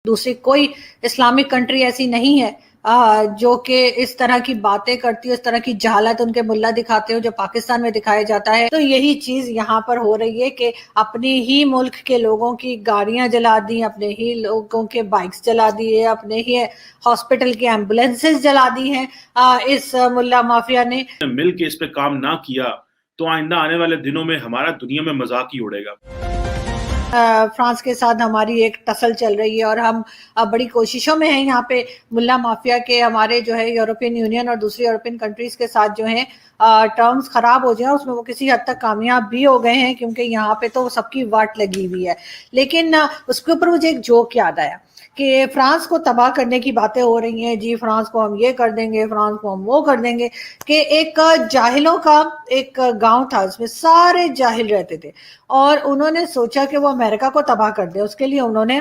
दूसरी कोई Islamic country ऐसी नहीं है जो कि इस तरह की बातें करती हो, इस तरह की जहालत उनके मुल्ला दिखाते हो जो पाकिस्तान में दिखाया जाता है। तो यही चीज यहाँ पर हो रही है कि अपने ही मुल्क के लोगों की गाड़ियां जला दी, अपने ही लोगों के बाइक्स जला दिए, अपने ही हॉस्पिटल की एम्बुलेंसेस जला दी हैं इस मुल्ला माफिया ने। मिल के इस पे काम ना किया तो आइंदा आने वाले दिनों में हमारा दुनिया में मजाक ही उड़ेगा। फ्रांस के साथ हमारी एक टसल चल रही है और हम बड़ी कोशिशों में हैं यहाँ पे मुल्ला माफिया के, हमारे जो है यूरोपियन यूनियन और दूसरी यूरोपियन कंट्रीज के साथ जो है टर्म्स खराब हो जाए, उसमें वो किसी हद तक कामयाब भी हो गए हैं क्योंकि यहाँ पे तो सबकी वाट लगी हुई है। लेकिन उसके ऊपर मुझे एक जोक याद आया कि फ्रांस को तबाह करने की बातें हो रही हैं, जी फ्रांस को हम ये कर देंगे, फ्रांस को हम वो कर देंगे, कि एक जाहिलों का एक गांव था, उसमें सारे जाहिल रहते थे और उन्होंने सोचा कि वो अमेरिका को तबाह कर दे। उसके लिए उन्होंने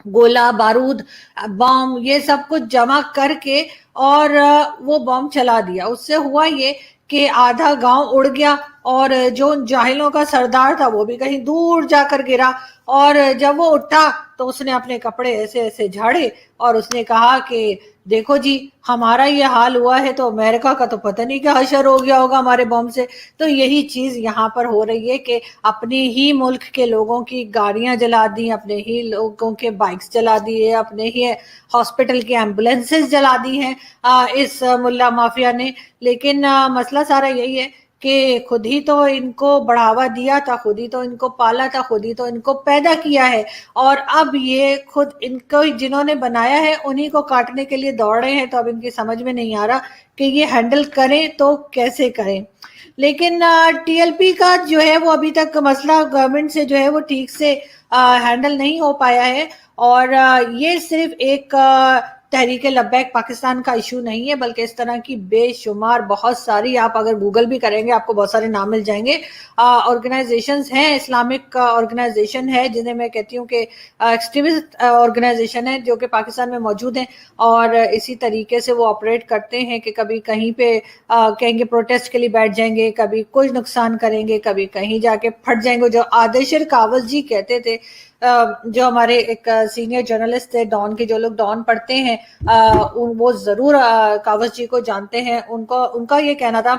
गोला बारूद बम ये सब कुछ जमा करके और वो बम चला दिया। उससे हुआ ये कि आधा गांव उड़ गया और जो जाहिलों का सरदार था वो भी कहीं दूर जाकर गिरा और जब वो उठा तो उसने अपने कपड़े ऐसे ऐसे झाड़े और उसने कहा कि देखो जी हमारा ये हाल हुआ है तो अमेरिका का तो पता नहीं क्या हशर हो गया होगा हमारे बम से। तो यही चीज यहाँ पर हो रही है कि अपने ही मुल्क के लोगों की गाड़ियां जला दी, अपने ही लोगों के बाइक्स जला दिए, अपने ही हॉस्पिटल की एम्बुलेंसेस जला दी हैं इस मुल्ला माफिया ने। लेकिन मसला सारा यही है कि खुद ही तो इनको बढ़ावा दिया था, खुद ही तो इनको पाला था, खुद ही तो इनको पैदा किया है और अब ये खुद इनको जिन्होंने बनाया है उन्हीं को काटने के लिए दौड़ रहे हैं। तो अब इनकी समझ में नहीं आ रहा कि ये हैंडल करें तो कैसे करें। लेकिन टीएलपी का जो है वो अभी तक मसला गवर्नमेंट से जो है वो ठीक से हैंडल नहीं हो पाया है और ये सिर्फ एक तहरीक लब्बैक पाकिस्तान का इशू नहीं है बल्कि इस तरह की बेशुमार बहुत सारी, आप अगर गूगल भी करेंगे आपको बहुत सारे नाम मिल जाएंगे, ऑर्गेनाइजेशंस हैं, इस्लामिक ऑर्गेनाइजेशन है जिन्हें मैं कहती हूँ कि एक्सट्रीमिस्ट ऑर्गेनाइजेशन है जो कि पाकिस्तान में मौजूद हैं और इसी तरीके से वो ऑपरेट करते हैं कि कभी कहीं पे कहेंगे प्रोटेस्ट के लिए बैठ जाएंगे, कभी कुछ नुकसान करेंगे, कभी कहीं जाके फट जाएंगे। जो आदेशिर कावस जी कहते थे, जो हमारे एक सीनियर जर्नलिस्ट थे डॉन के, जो लोग डॉन पढ़ते हैं वो जरूर कावस जी को जानते हैं। उनका ये कहना था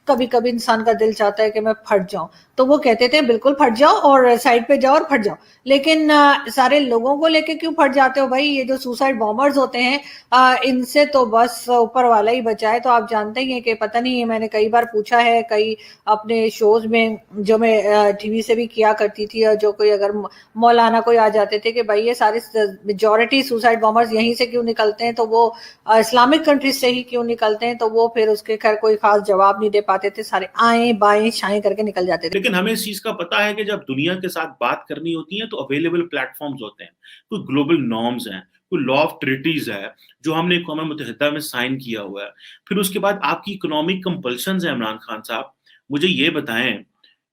कभी कभी इंसान का दिल चाहता है कि मैं फट जाऊं, तो वो कहते थे बिल्कुल फट जाओ और साइड पे जाओ और फट जाओ। लेकिन सारे लोगों को लेके क्यों फट जाते हो भाई? ये जो सुसाइड बॉम्बर्स होते हैं इनसे तो बस ऊपर वाला ही बचाए। तो आप जानते ही हैं कि पता नहीं, मैंने कई बार पूछा है कई अपने शोज में जो मैं टीवी से भी किया करती थी, और जो कोई अगर मौलाना कोई आ जाते थे कि भाई ये सारे मेजॉरिटी सुसाइड बॉम्बर्स यहीं से क्यों निकलते हैं, तो वो इस्लामिक कंट्रीज से ही क्यों निकलते हैं, तो वो फिर उसके खैर कोई खास जवाब नहीं दे पाते थे, सारे आए बाएं शाएं करके निकल जाते थे। लेकिन हमें इस चीज का पता है कि जब दुनिया के साथ बात करनी होती है तो अवेलेबल प्लेटफॉर्म्स होते हैं, कुछ ग्लोबल नॉर्म्स हैं, कोई लॉ ऑफ ट्रीटीज है जो हमने अक़वाम मुत्तहिदा में साइन किया हुआ है, फिर उसके बाद आपकी इकोनॉमिक कंपल्शंस है। इमरान खान साहब मुझे ये बताएं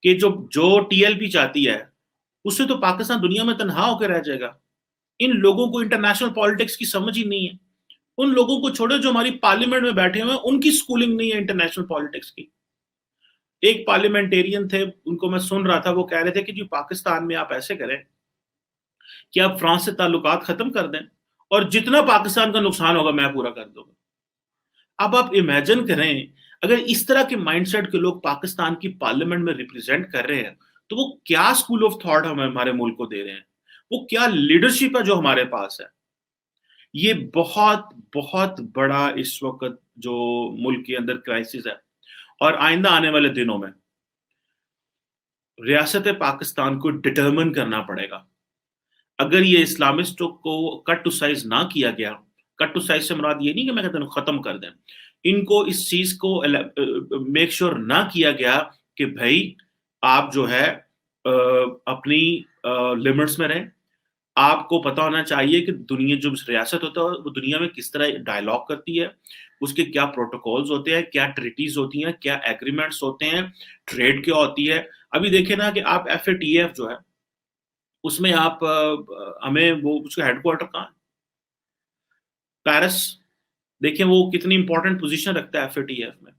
कि जो जो टीएलपी चाहती है उससे तो पाकिस्तान दुनिया में तनहा होकर रह जाएगा। इन लोगों को इंटरनेशनल पॉलिटिक्स की समझ ही नहीं है। उन लोगों को छोड़ो जो हमारी पार्लियामेंट में बैठे हुए हैं, उनकी स्कूलिंग नहीं है इंटरनेशनल पॉलिटिक्स की। एक पार्लियामेंटेरियन थे, उनको मैं सुन रहा था, वो कह रहे थे कि जी पाकिस्तान में आप ऐसे करें कि आप फ्रांस से ताल्लुकात खत्म कर दें और जितना पाकिस्तान का नुकसान होगा मैं पूरा कर दूंगा। अब आप इमेजिन करें अगर इस तरह के माइंडसेट के लोग पाकिस्तान की पार्लियामेंट में रिप्रेजेंट कर रहे हैं तो वो क्या स्कूल ऑफ थॉट हम हमारे मुल्क को दे रहे हैं, वो क्या लीडरशिप है जो हमारे पास है। ये बहुत बहुत बड़ा इस वक्त जो मुल्क के अंदर क्राइसिस है और आइंदा आने वाले दिनों में रियासत पाकिस्तान को डिटरमिन करना पड़ेगा। अगर ये इस्लामिस्टों को कट टू साइज ना किया गया, कट टू साइज से मुराद ये नहीं कि मैं कहता हूं खत्म कर दें, इनको इस चीज को मेक श्योर ना किया गया कि भाई आप जो है अपनी लिमिट्स में रहें। आपको पता होना चाहिए कि दुनिया जो रियासत होता है वो दुनिया में किस तरह डायलॉग करती है, उसके क्या प्रोटोकॉल्स होते हैं, क्या ट्रीटीज होती हैं, क्या एग्रीमेंट्स होते हैं, ट्रेड क्या होती है। अभी देखे ना कि आप FATF जो है उसमें आप हमें वो उसका हेडक्वार्टर कहाँ है? पेरिस। देखिए वो कितनी इंपॉर्टेंट पोजीशन रखता है FATF में।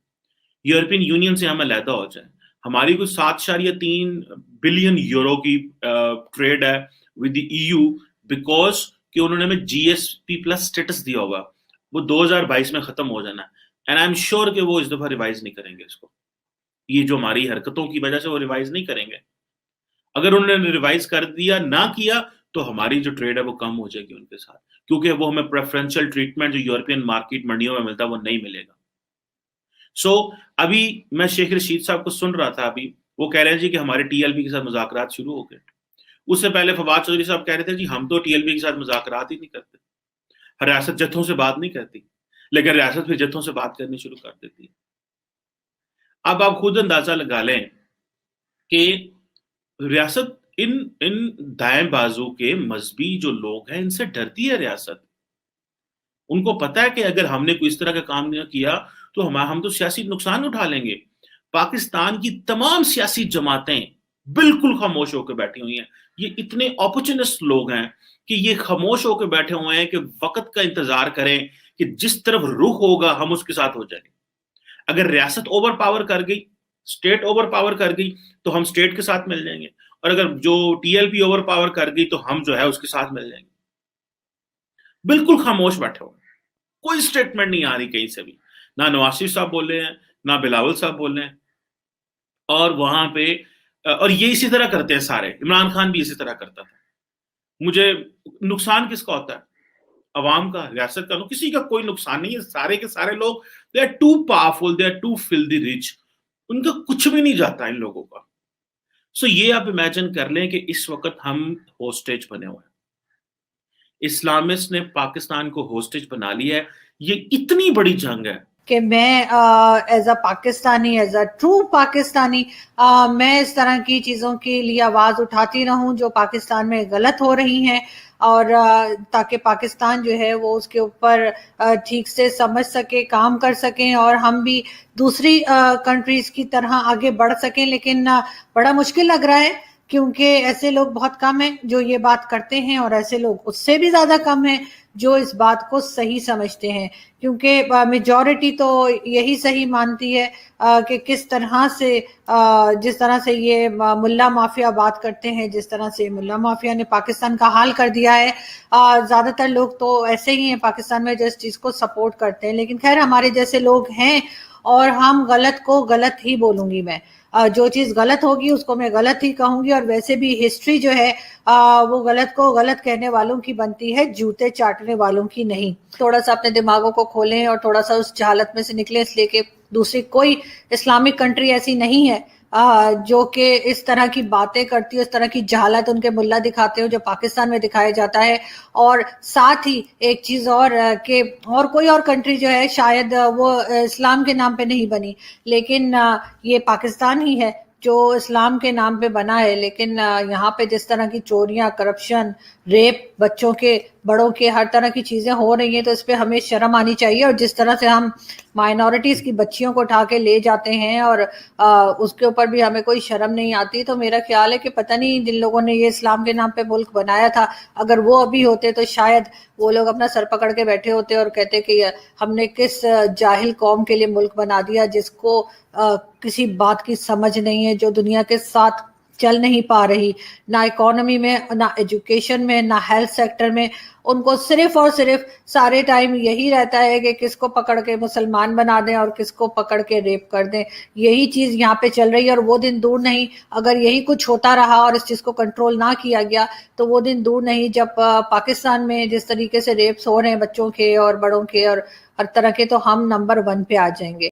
यूरोपियन यूनियन से हम अलहदा हो जाए, हमारी कुछ 7.3 बिलियन यूरो की ट्रेड है विद द EU बिकॉज کہ انہوں نے ہمیں GSP+ اسٹیٹس دیا ہوگا، وہ 2022 میں ختم ہو جانا ہے، اینڈ آئی ایم شیور کہ وہ اس دفعہ ریوائز نہیں کریں گے اس کو، یہ جو ہماری حرکتوں کی وجہ سے وہ ریوائز نہیں کریں گے. اگر انہوں نے ریوائز کر دیا نہ کیا تو ہماری جو ٹریڈ ہے وہ کم ہو جائے گی ان کے ساتھ، کیونکہ وہ ہمیں پریفرنشل ٹریٹمنٹ جو یورپین مارکیٹ منڈیوں میں ملتا ہے وہ نہیں ملے گا. سو ابھی میں شیخ رشید صاحب کو سن رہا تھا، ابھی وہ کہہ رہے ہیں جی کہ ہمارے TLP کے ساتھ مذاکرات شروع ہو گئے. اس سے پہلے فواد چودھری صاحب کہہ رہے تھے جی ہم تو TLP کے ساتھ مذاکرات ہی نہیں کرتے، ریاست جتھوں سے بات نہیں کرتی، لیکن ریاست پھر جتھوں سے بات کرنی شروع کر دیتی ہے. اب آپ خود اندازہ لگا لیں کہ ریاست ان دائیں بازو کے مذہبی جو لوگ ہیں ان سے ڈرتی ہے ریاست. ان کو پتا ہے کہ اگر ہم نے کوئی اس طرح کا کام نہ کیا تو ہم تو سیاسی نقصان اٹھا لیں گے. پاکستان کی تمام سیاسی جماعتیں بالکل خاموش ہو کے بیٹھی ہوئی ہیں. یہ اتنے اپورچونسٹ لوگ ہیں کہ یہ خاموش ہو کے بیٹھے ہوئے ہیں کہ وقت کا انتظار کریں کہ جس طرف رخ ہوگا ہم اس کے ساتھ ہو جائیں گے. اگر ریاست اوور پاور کر گئی، اسٹیٹ اوور پاور کر گئی تو ہم اسٹیٹ کے ساتھ مل جائیں گے، اور اگر جو TLP اوور پاور کر گئی تو ہم جو ہے اس کے ساتھ مل جائیں گے. بالکل خاموش بیٹھے ہوئے، کوئی اسٹیٹمنٹ نہیں آ رہی کہیں سے بھی، نہ نواز شریف صاحب بول رہے ہیں نہ بلاول صاحب بول رہے ہیں. اور وہاں پہ اور یہ اسی طرح کرتے ہیں سارے، عمران خان بھی اسی طرح کرتا تھا. مجھے نقصان کس کا ہوتا ہے؟ عوام کا، ریاست کا؟ کسی کا کوئی نقصان نہیں ہے. سارے کے سارے لوگ they are too powerful, they are too filthy rich, ان کا کچھ بھی نہیں جاتا ان لوگوں کا. سو یہ آپ امیجن کر لیں کہ اس وقت ہم ہوسٹیج بنے ہوئے ہیں. اسلامسٹ نے پاکستان کو ہوسٹیج بنا لیا ہے. یہ اتنی بڑی جنگ ہے کہ میں as a Pakistani, as a true Pakistani, میں اس طرح کی چیزوں کے لیے آواز اٹھاتی رہوں جو پاکستان میں غلط ہو رہی ہیں، اور تاکہ پاکستان جو ہے وہ اس کے اوپر ٹھیک سے سمجھ سکے، کام کر سکیں، اور ہم بھی دوسری کنٹریز کی طرح آگے بڑھ سکیں. لیکن بڑا مشکل لگ رہا ہے کیونکہ ایسے لوگ بہت کم ہیں جو یہ بات کرتے ہیں، اور ایسے لوگ اس سے بھی زیادہ کم ہیں جو اس بات کو صحیح سمجھتے ہیں. کیونکہ میجورٹی تو یہی صحیح مانتی ہے کہ کس طرح سے جس طرح سے یہ ملا مافیا بات کرتے ہیں، جس طرح سے ملا مافیا نے پاکستان کا حال کر دیا ہے. زیادہ تر لوگ تو ایسے ہی ہیں پاکستان میں جو اس چیز کو سپورٹ کرتے ہیں. لیکن خیر ہمارے جیسے لوگ ہیں، اور ہم غلط کو غلط ہی بولوں گی. میں جو چیز غلط ہوگی اس کو میں غلط ہی کہوں گی. اور ویسے بھی ہسٹری جو ہے وہ غلط کو غلط کہنے والوں کی بنتی ہے، جوتے چاٹنے والوں کی نہیں. تھوڑا سا اپنے دماغوں کو کھولیں اور تھوڑا سا اس جہالت میں سے نکلیں، اس لیے کہ دوسری کوئی اسلامک کنٹری ایسی نہیں ہے جو کہ اس طرح کی باتیں کرتی ہے، اس طرح کی جہالت ان کے ملا دکھاتے ہو جو پاکستان میں دکھایا جاتا ہے. اور ساتھ ہی ایک چیز اور کہ اور کوئی اور کنٹری جو ہے شاید وہ اسلام کے نام پہ نہیں بنی، لیکن یہ پاکستان ہی ہے جو اسلام کے نام پہ بنا ہے. لیکن یہاں پہ جس طرح کی چوریاں، کرپشن، ریپ، بچوں کے بڑوں کے ہر طرح کی چیزیں ہو رہی ہیں، تو اس پہ ہمیں شرم آنی چاہیے. اور جس طرح سے ہم مائنورٹیز کی بچیوں کو اٹھا کے لے جاتے ہیں اور اس کے اوپر بھی ہمیں کوئی شرم نہیں آتی، تو میرا خیال ہے کہ پتہ نہیں جن لوگوں نے یہ اسلام کے نام پہ ملک بنایا تھا، اگر وہ ابھی ہوتے تو شاید وہ لوگ اپنا سر پکڑ کے بیٹھے ہوتے اور کہتے کہ ہم نے کس جاہل قوم کے لیے ملک بنا دیا جس کو کسی بات کی سمجھ نہیں ہے، جو دنیا کے ساتھ چل نہیں پا رہی، نہ اکانومی میں، نہ ایجوکیشن میں، نہ ہیلتھ سیکٹر میں. ان کو صرف اور صرف سارے ٹائم یہی رہتا ہے کہ کس کو پکڑ کے مسلمان بنا دیں اور کس کو پکڑ کے ریپ کر دیں. یہی چیز یہاں پہ چل رہی ہے، اور وہ دن دور نہیں اگر یہی کچھ ہوتا رہا اور اس چیز کو کنٹرول نہ کیا گیا تو وہ دن دور نہیں جب پاکستان میں جس طریقے سے ریپس ہو رہے ہیں بچوں کے اور بڑوں کے اور ہر طرح کے، تو ہم نمبر 1 پہ آ جائیں گے.